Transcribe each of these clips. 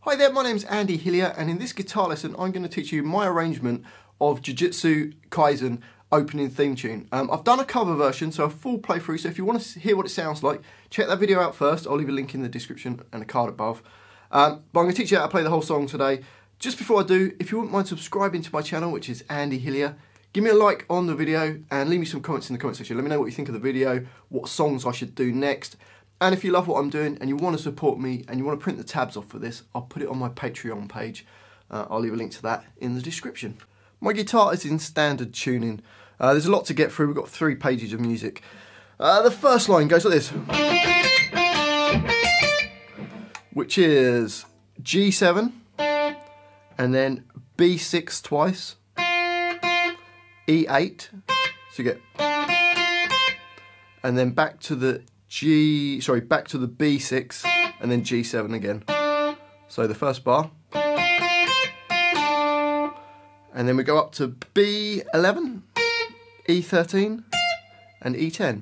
Hi there, my name's Andy Hillier, and in this guitar lesson I'm going to teach you my arrangement of Jujutsu Kaisen opening theme tune. I've done a cover version, so a full playthrough, so if you want to hear what it sounds like, check that video out first. I'll leave a link in the description and a card above. But I'm going to teach you how to play the whole song today. Just before I do, if you wouldn't mind subscribing to my channel, which is Andy Hillier, give me a like on the video and leave me some comments in the comment section. Let me know what you think of the video, what songs I should do next. And if you love what I'm doing and you want to support me and you want to print the tabs off for this, I'll put it on my Patreon page. I'll leave a link to that in the description. My guitar is in standard tuning. There's a lot to get through. We've got 3 pages of music. The first line goes like this, which is G7 and then B6 twice, E8, so you get, and then back to the back to the B6 and then G7 again. So the first bar, and then we go up to B11, E13 and E10.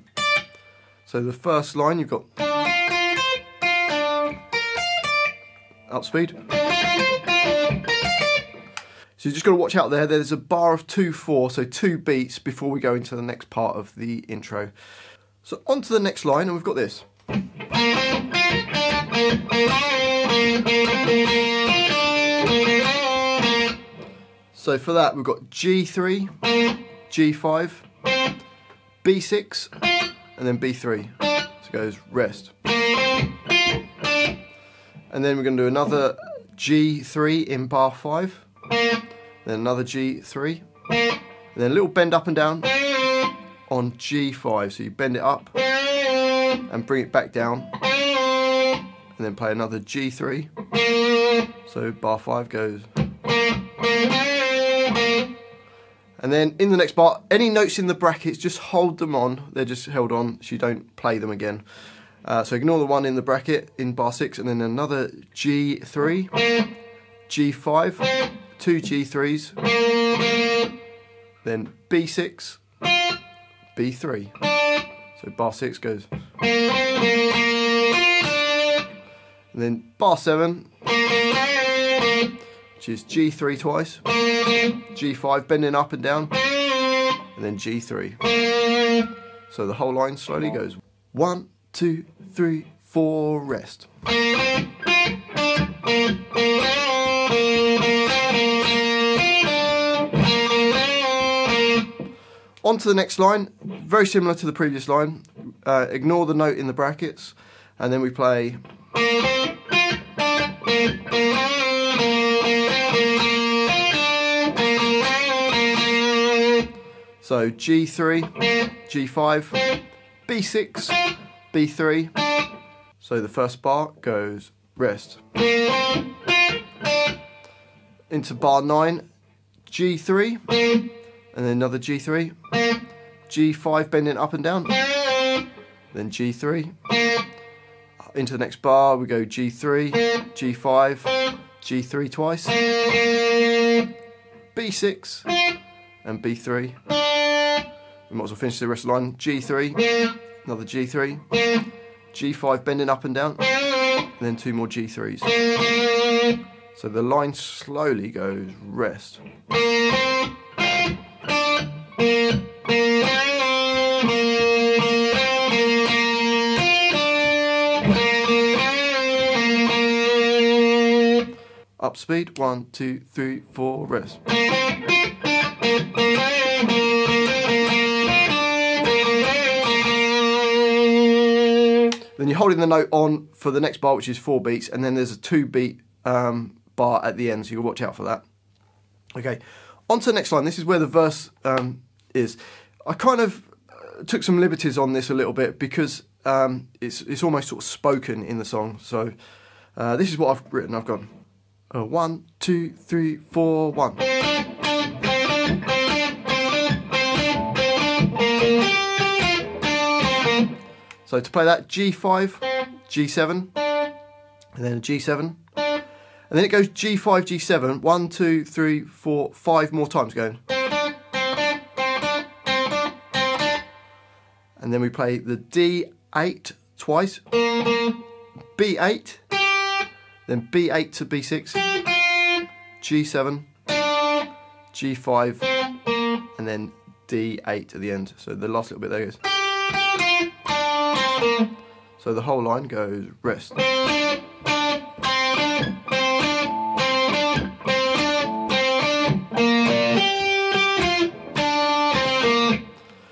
So the first line you've got up speed. So you just got to watch out there. There's a bar of 2/4, so 2 beats before we go into the next part of the intro. So on to the next line, and we've got this. So for that, we've got G3, G5, B6, and then B3. So it goes rest. And then we're going to do another G3 in bar 5, then another G3, and then a little bend up and down on G5, so you bend it up and bring it back down and then play another G3, so bar 5 goes, and then in the next bar, any notes in the brackets, just hold them on, they're just held on so you don't play them again. So ignore the one in the bracket in bar 6, and then another G3, G5, 2 G3s, then B6, B3. So bar 6 goes. And then bar 7, which is G3 twice, G5 bending up and down, and then G3. So the whole line slowly goes 1, 2, 3, 4, rest. On to the next line, very similar to the previous line. Ignore the note in the brackets, and then we play. So G3, G5, B6, B3. So the first bar goes rest. Into bar 9, G3. And then another G3, G5 bending up and down, then G3. Into the next bar we go G3, G5, G3 twice, B6 and B3. We might as well finish the rest of the line. G3, another G3, G5 bending up and down, and then 2 more G3s. So the line slowly goes rest. Up speed, 1, 2, 3, 4, rest. Then you're holding the note on for the next bar, which is 4 beats, and then there's a 2 beat bar at the end, so you'll watch out for that. Okay, on to the next line. This is where the verse is. I kind of took some liberties on this a little bit because it's almost sort of spoken in the song. So this is what I've written. I've gone 1, 2, 3, 4, 1. So to play that, G5, G7, and then a G7, and then it goes G5, G7, 1, 2, 3, 4, 5 more times going. And then we play the D8 twice, B8, then B8 to B6, G7, G5, and then D8 at the end. So the last little bit there goes. So the whole line goes rest.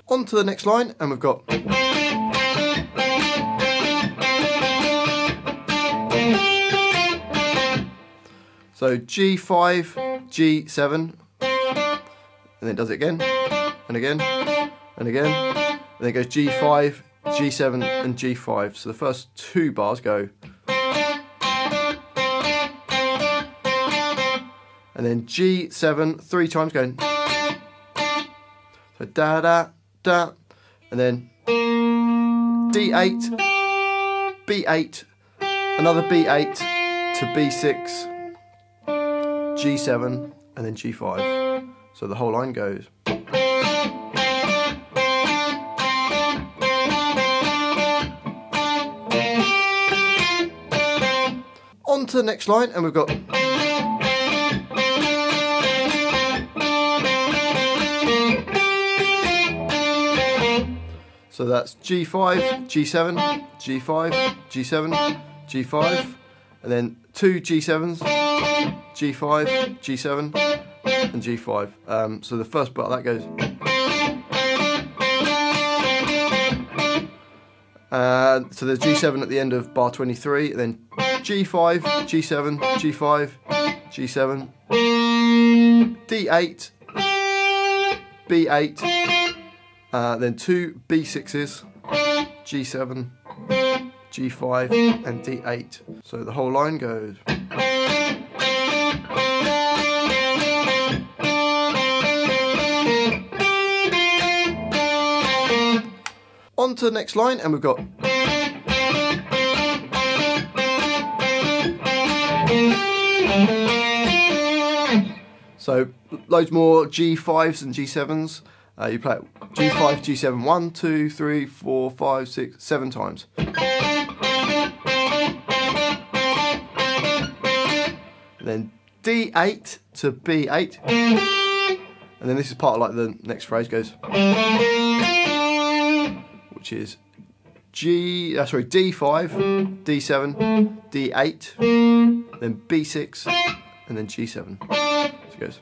On to the next line, and we've got so G5, G7, and then it does it again, and again, and again, and then it goes G5, G7, and G5. So the first two bars go, and then G7 three times going, so da da da, and then D8, B8, another B8 to B6, G7, and then G5. So the whole line goes. On to the next line, and we've got so that's G5, G7, G5, G7, G5, and then two G7s, G5, G7, and G5. So the first bar that goes. So there's G7 at the end of bar 23, and then G5, G7, G5, G7, D8, B8, then two B6s, G7, G5, and D8. So the whole line goes. On to the next line, and we've got so loads more G5s and G7s. You play it G5, G7, 1, 2, 3, 4, 5, 6, 7 times. And then D8 to B8, and then this is part of like the next phrase goes, which is D5, D7, D8, then B6, and then G7. So it goes.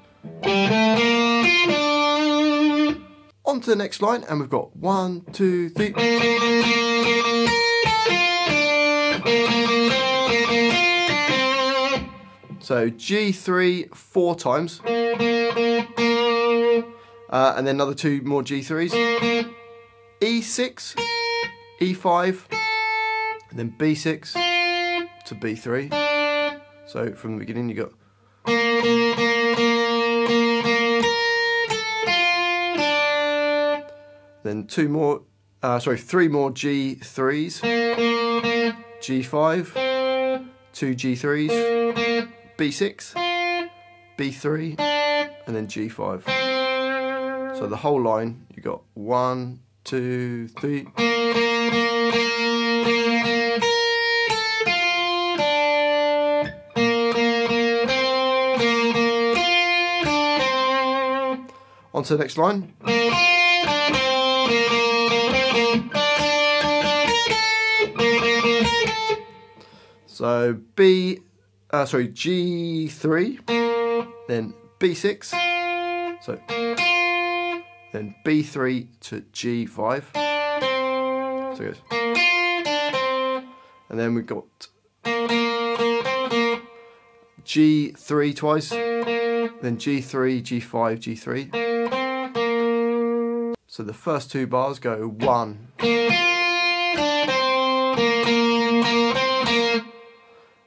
On to the next line, and we've got 1, 2, 3. So G3 4 times, and then another two more G3s. E6, E5, and then B6 to B3. So from the beginning you got. Then three more G3s, G5, two G3s, B6, B3, and then G5. So the whole line you got 1, 2, 3. On to the next line. So G3, then B6, so then B3 to G5, so it goes. And then we've got G3 twice, then G3, G5, G3. So the first two bars go 1.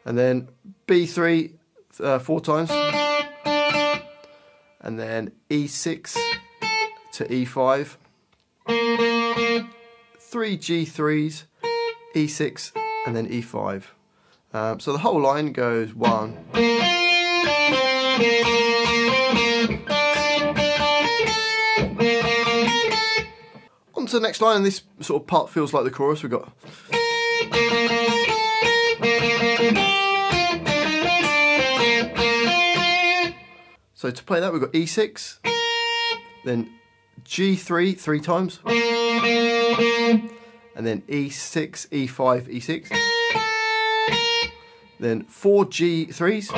And then B3 4 times, and then E6 to E5, 3 G3s, E6, and then E5. So the whole line goes 1. On to the next line, and this sort of part feels like the chorus. We've got. So to play that, we've got E6, then G3 3 times, and then E6, E5, E6, then 4 G3s,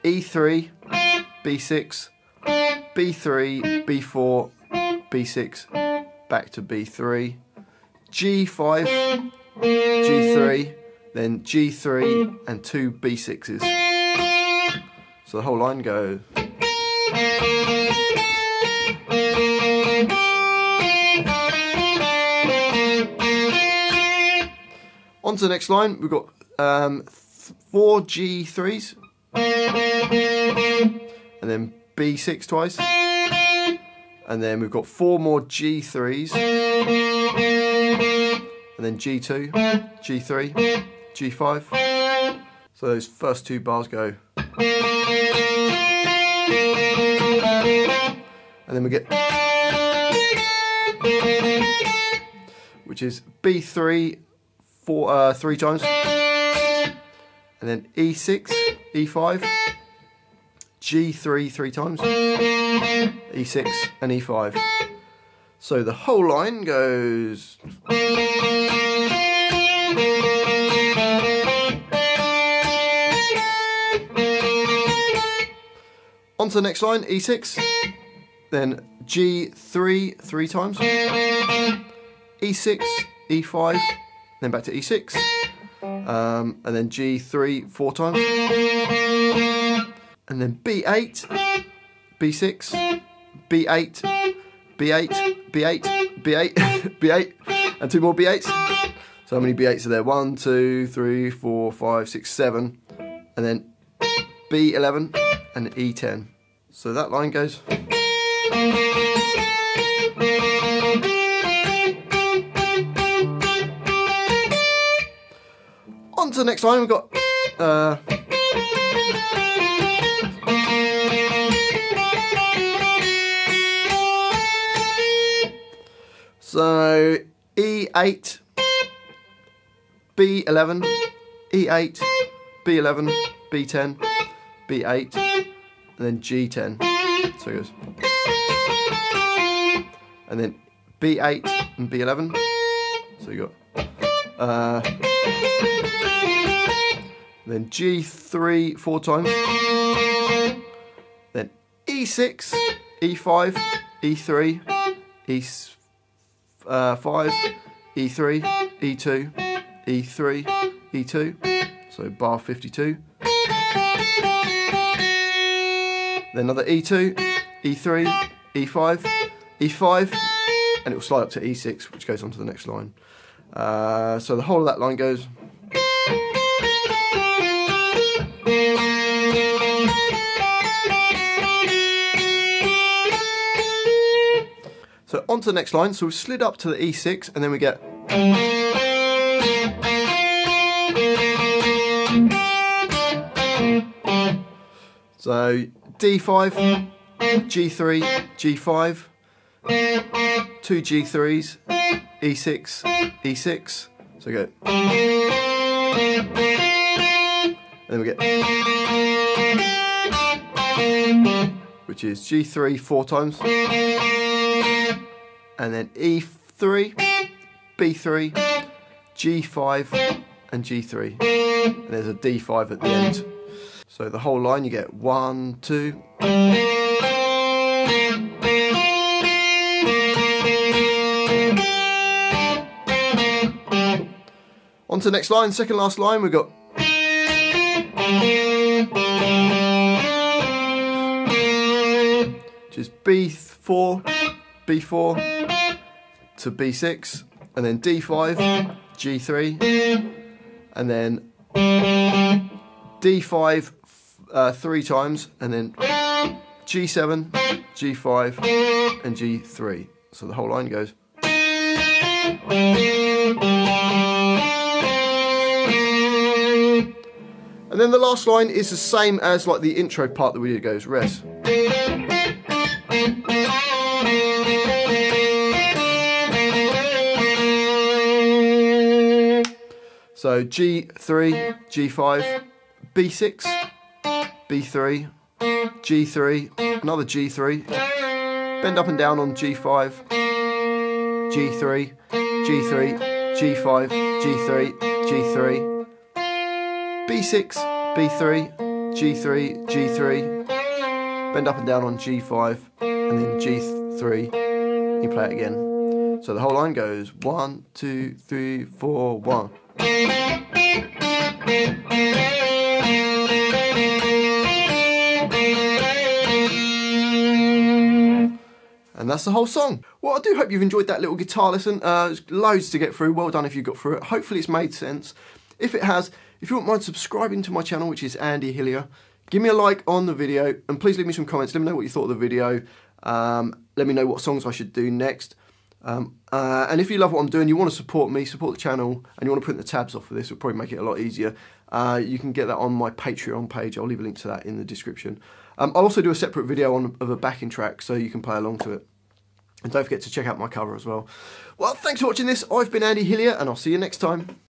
E3, B6, B3, B4, B6, back to B3, G5, G3, then G3 and 2 B6s. So the whole line goes. On to the next line, we've got 4 G3s, and then B6 twice, and then we've got 4 more G3s, and then G2, G3, G5. So those first 2 bars go. And then we get, which is B3 3 times, and then E6, E5, G3 3 times, E6 and E5. So the whole line goes. On to the next line, E6, then G3 3 times, E6, E5, then back to E6, and then G3 4 times, and then B8, B6, B8, B8, B8, B8, B8, and 2 more B8s. So how many B8s are there? 1, 2, 3, 4, 5, 6, 7, and then B11 and E10. So that line goes. On to the next line, we've got so E8, B11, E8, B11, B10, B8, and then G10. So it goes. And then B8 and B11. So you got then G3 4 times. Then E6, E5, E3, E5, E3, E2, E3, E2. So bar 52. Then another E2, E3, E5, E5, and it will slide up to E6, which goes on to the next line. So the whole of that line goes. So on to the next line, so we've slid up to the E6, and then we get. So D5, G3, G5, 2 G3s, E6, E6. So we go. And then we get. Which is G3 4 times. And then E3, B3, G5, and G3. And there's a D5 at the end. So the whole line you get 1, 2. On to the next line, second last line, we've got. Which is B4, B4 to B6, and then D5, G3, and then D5 3 times, and then G7, G5, and G3. So the whole line goes. And then the last line is the same as like the intro part that we did. It goes res. So G3, G5, B6, B3, G3, another G3, bend up and down on G5, G3, G3, G5, G3, G3, B6, B3, G3, G3, bend up and down on G5, and then G3, you play it again. So the whole line goes 1, 2, 3, 4, 1. And that's the whole song. Well, I do hope you've enjoyed that little guitar lesson. There's loads to get through. Well done if you got through it. Hopefully it's made sense. If it has, if you wouldn't mind subscribing to my channel, which is Andy Hillier, give me a like on the video, and please leave me some comments. Let me know what you thought of the video. Let me know what songs I should do next. And if you love what I'm doing, you want to support me, support the channel, and you want to print the tabs off for this, it'll probably make it a lot easier. You can get that on my Patreon page. I'll leave a link to that in the description. I'll also do a separate video of a backing track so you can play along to it. And don't forget to check out my cover as well. Well, thanks for watching this. I've been Andy Hillier, and I'll see you next time.